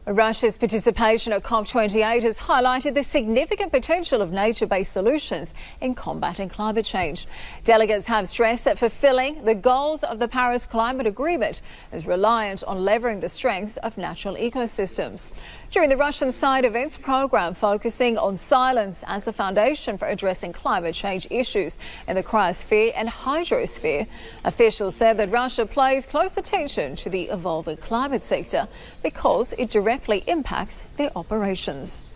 Russia's participation at COP28 has highlighted the significant potential of nature-based solutions in combating climate change. Delegates have stressed that fulfilling the goals of the Paris Climate Agreement is reliant on leveraging the strengths of natural ecosystems. During the Russian side events program focusing on silence as a foundation for addressing climate change issues in the cryosphere and hydrosphere, officials said that Russia pays close attention to the evolving climate sector because it directly impacts their operations.